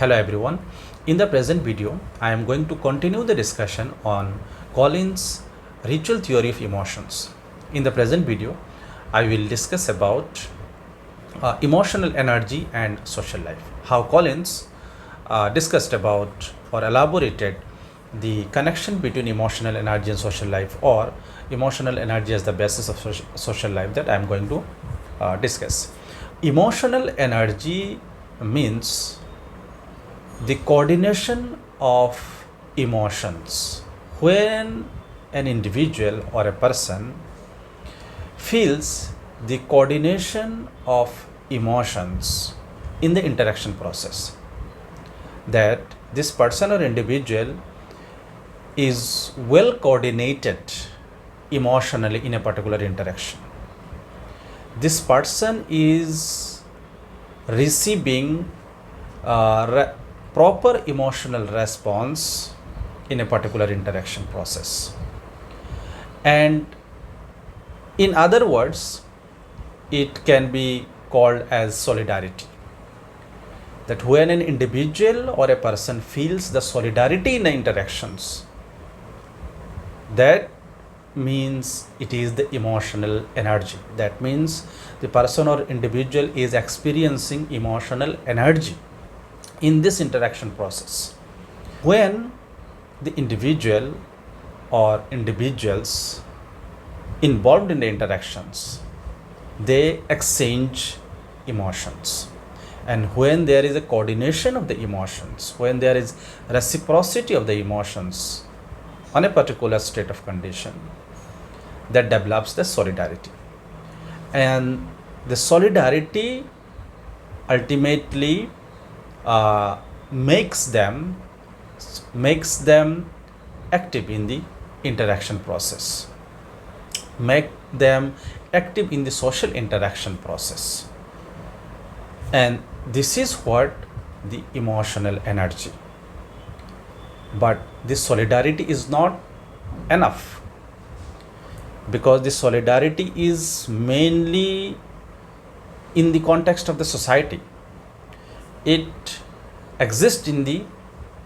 Hello everyone. In the present video, I am going to continue the discussion on Collins' ritual theory of emotions. In the present video, I will discuss about emotional energy and social life. How Collins discussed about or elaborated the connection between emotional energy and social life, or emotional energy as the basis of social life, that I am going to discuss. Emotional energy means the coordination of emotions. When an individual or a person feels the coordination of emotions in the interaction process, that this person or individual is well coordinated emotionally in a particular interaction. This person is receiving proper emotional response in a particular interaction process. And in other words, it can be called as solidarity. That when an individual or a person feels the solidarity in the interactions, that means it is the emotional energy. That means the person or individual is experiencing emotional energy in this interaction process. When the individual or individuals involved in the interactions, they exchange emotions, and when there is a coordination of the emotions, when there is reciprocity of the emotions on a particular state of condition, that develops the solidarity. And the solidarity ultimately makes them active in the interaction process, make them active in the social interaction process. And this is what the emotional energy. But this solidarity is not enough, because the solidarity is mainly in the context of the society. It exists in the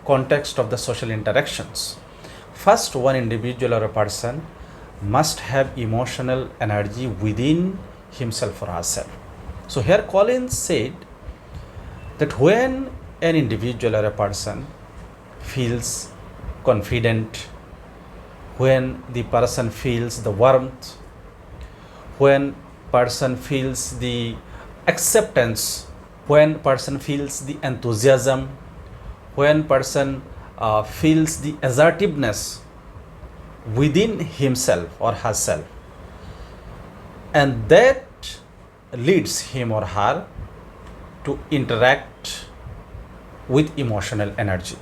context of the social interactions. First, one individual or a person must have emotional energy within himself or herself. So here Collins said that when an individual or a person feels confident, when the person feels the warmth, when person feels the acceptance, when person feels the enthusiasm, when person feels the assertiveness within himself or herself, and that leads him or her to interact with emotional energy.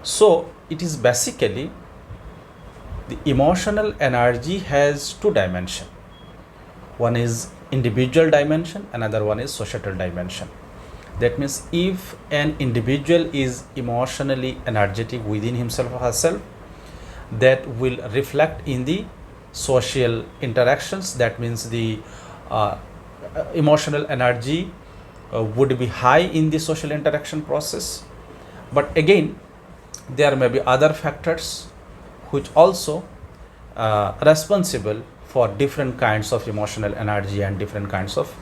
So it is basically, the emotional energy has two dimensions. One is individual dimension, another one is societal dimension. That means if an individual is emotionally energetic within himself or herself, that will reflect in the social interactions. That means the emotional energy would be high in the social interaction process. But again, there may be other factors which also responsible for different kinds of emotional energy and different kinds of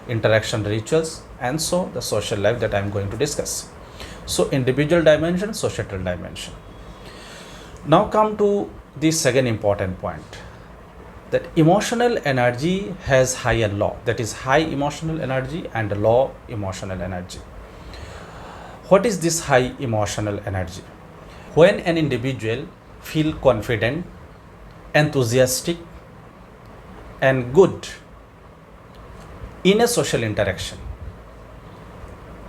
interaction rituals, and so the social life that I am going to discuss. So individual dimension, societal dimension. Now come to the second important point, that emotional energy has high and low. That is high emotional energy and low emotional energy. What is this high emotional energy? When an individual feel confident, enthusiastic and good in a social interaction,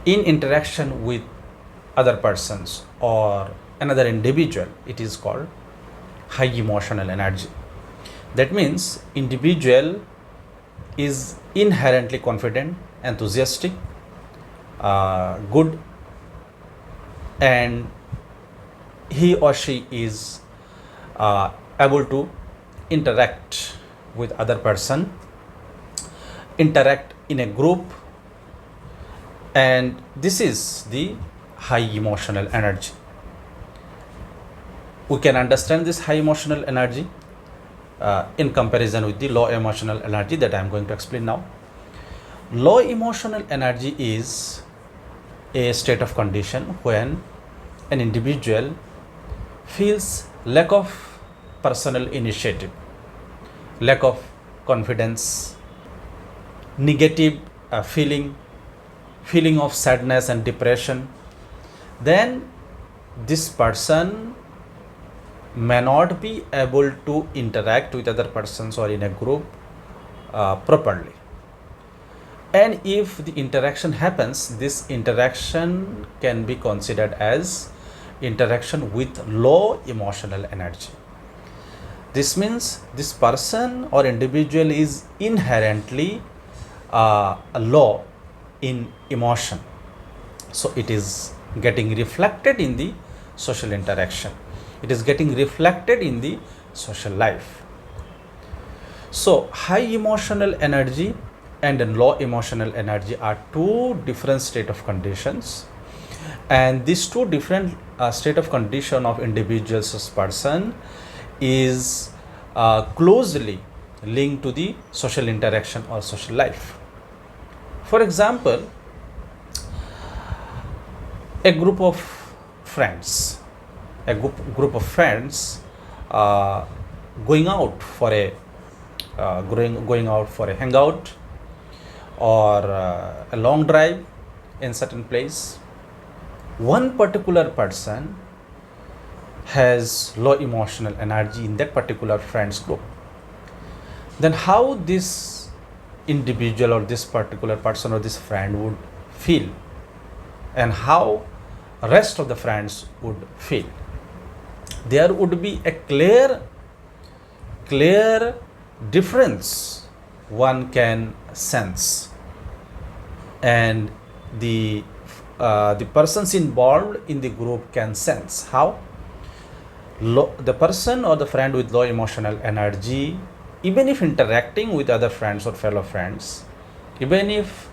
in interaction with other persons or another individual, it is called high emotional energy. That means individual is inherently confident, enthusiastic, good, and he or she is able to interact with other person, interact in a group, And this is the high emotional energy. We can understand this high emotional energy in comparison with the low emotional energy that I am going to explain now. Low emotional energy is a state of condition when an individual feels lack of personal initiative, lack of confidence, negative feeling of sadness and depression. Then this person may not be able to interact with other persons or in a group properly. And if the interaction happens, this interaction can be considered as interaction with low emotional energy. This means this person or individual is inherently low in emotion. So it is getting reflected in the social interaction. It is getting reflected in the social life. So high emotional energy and low emotional energy are two different state of conditions, and these two different state of condition of individuals as person is closely linked to the social interaction or social life. For example, a group of friends group of friends going out for a hangout or a long drive in certain place. One particular person has low emotional energy in that particular friends group. Then how this individual or this particular person or this friend would feel, and how rest of the friends would feel? There would be a clear difference one can sense, and the persons involved in the group can sense how the person or the friend with low emotional energy, even if interacting with other friends or fellow friends, even if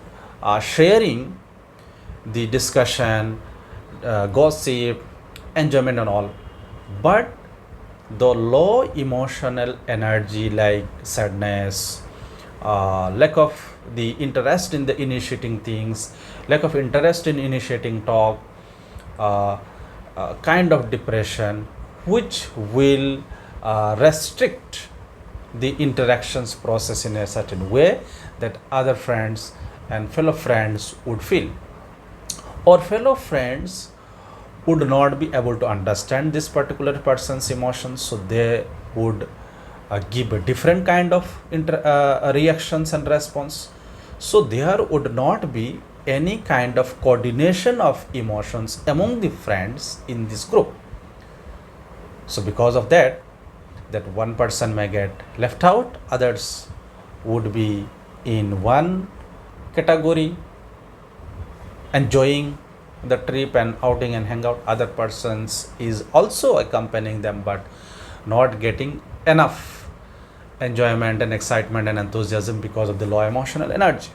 sharing the discussion, gossip, enjoyment and all, but the low emotional energy like sadness, lack of the interest in the initiating things, lack of interest in initiating talk, kind of depression, which will restrict the interactions process in a certain way that other friends and fellow friends would feel, or fellow friends would not be able to understand this particular person's emotions, so they would give a different kind of reactions and response. So there would not be any kind of coordination of emotions among the friends in this group. So because of that one person may get left out, others would be in one category enjoying the trip and outing and hangout. Other persons is also accompanying them but not getting enough enjoyment and excitement and enthusiasm because of the low emotional energy.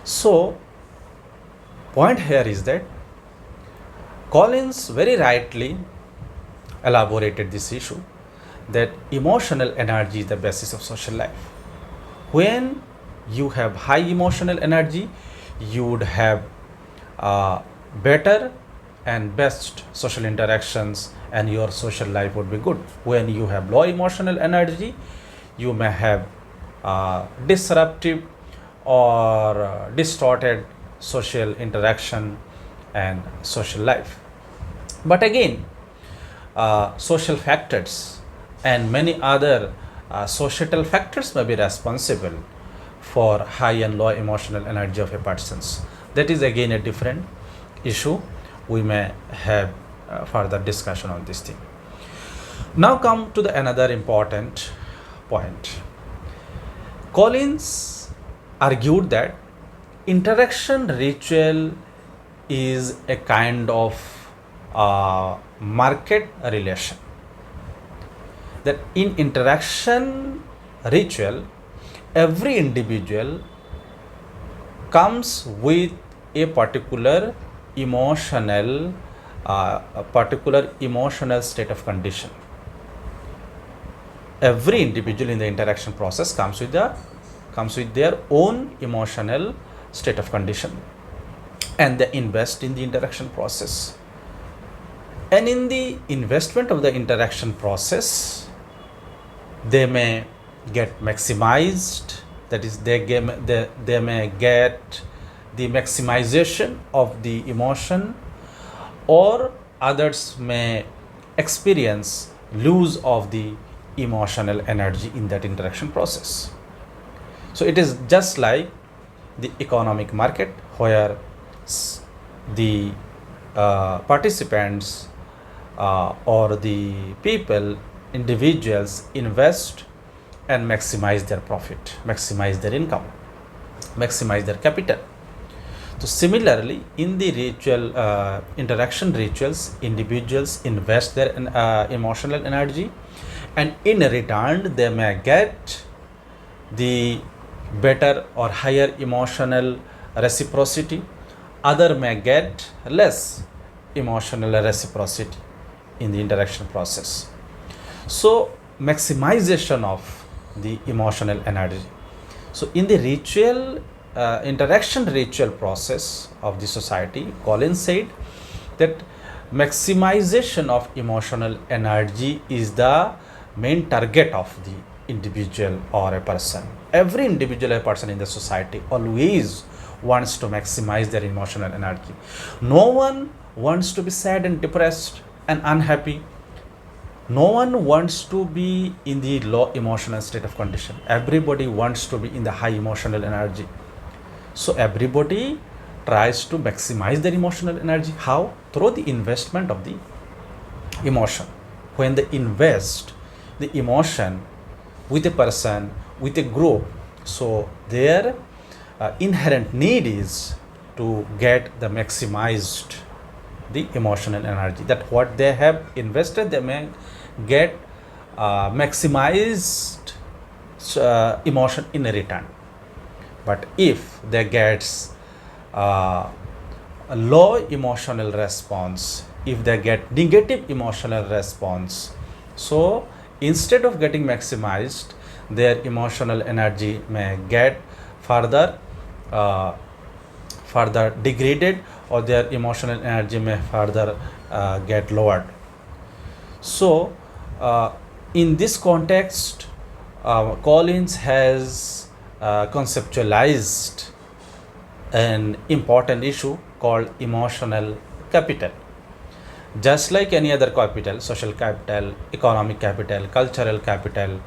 So point here is that Collins very rightly elaborated this issue, that emotional energy is the basis of social life. When you have high emotional energy, you would have better and best social interactions and your social life would be good. When you have low emotional energy, you may have disruptive or distorted social interaction and social life. But again, social factors and many other societal factors may be responsible for high and low emotional energy of a person's. That is again a different issue. We may have further discussion on this thing. Now come to the another important point. Collins argued that interaction ritual is a kind of market relation. That in interaction ritual, every individual comes with a emotional particular emotional state of condition. Every individual in the interaction process comes with their own emotional state of condition, and they invest in the interaction process. And in the investment of the interaction process, they may get maximized, that is they may get the maximization of the emotion, or others may experience lose of the emotional energy in that interaction process. So it is just like the economic market, where the participants or the people, individuals invest and maximize their profit, maximize their income, maximize their capital. So similarly, in the ritual interaction rituals, individuals invest their emotional energy, and in return they may get the better or higher emotional reciprocity. Other may get less emotional reciprocity in the interaction process. So maximization of the emotional energy. So in the interaction ritual process of the society, Collins said that maximization of emotional energy is the main target of the individual or a person. Every individual or person in the society always wants to maximize their emotional energy. No one wants to be sad and depressed and unhappy. No one wants to be in the low emotional state of condition. Everybody wants to be in the high emotional energy. So everybody tries to maximize their emotional energy. How? Through the investment of the emotion. When they invest the emotion with a person, with a group, so their inherent need is to get the maximized the emotional energy, that what they have invested they may get maximized emotion in return. But if they gets a low emotional response, if they get negative emotional response, so instead of getting maximized, their emotional energy may get further degraded, or their emotional energy may further get lowered. So in this context, Collins has conceptualized an important issue called emotional capital. Just like any other capital, social capital, economic capital, cultural capital,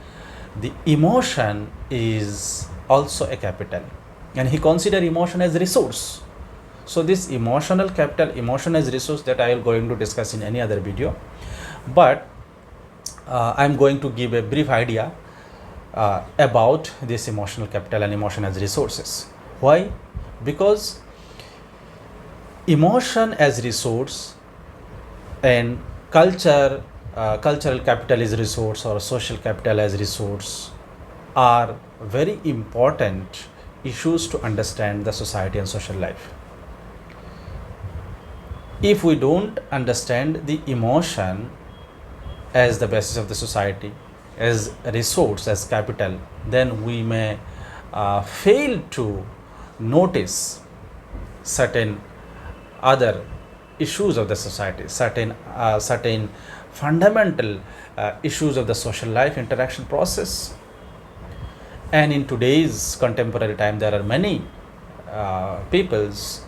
the emotion is also a capital, and he consider emotion as resource. So this emotional capital, emotion as resource, that I will going to discuss in any other video, but I am going to give a brief idea about this emotional capital and emotion as resources. Why? Because emotion as resource and cultural capital as resource, or social capital as resource, are very important issues to understand the society and social life. If we don't understand the emotion as the basis of the society, as a resource, as capital, then we may fail to notice certain other issues of the society, certain fundamental issues of the social life interaction process. And in today's contemporary time, there are many peoples,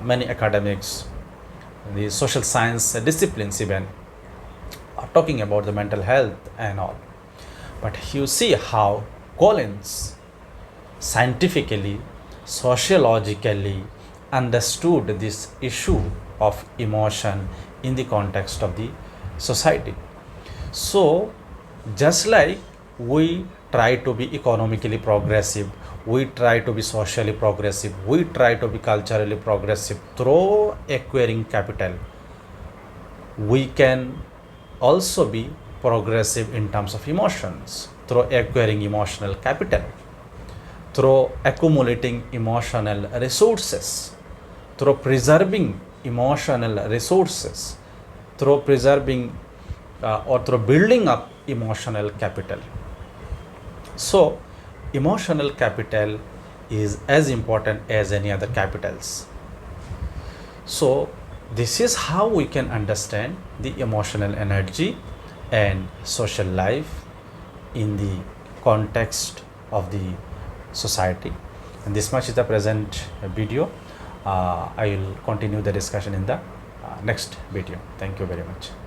many academics, the social science disciplines even are talking about the mental health and all. But you see how Collins scientifically, sociologically understood this issue of emotion in the context of the society. So just like we try to be economically progressive, we try to be socially progressive, we try to be culturally progressive through acquiring capital, we can also be progressive in terms of emotions through acquiring emotional capital. through accumulating emotional resources, through preserving emotional resources, through preserving or through building up emotional capital. So, emotional capital is as important as any other capitals. So, this is how we can understand the emotional energy and social life in the context of the society. And this much is the present video. I will continue the discussion in the next video. Thank you very much.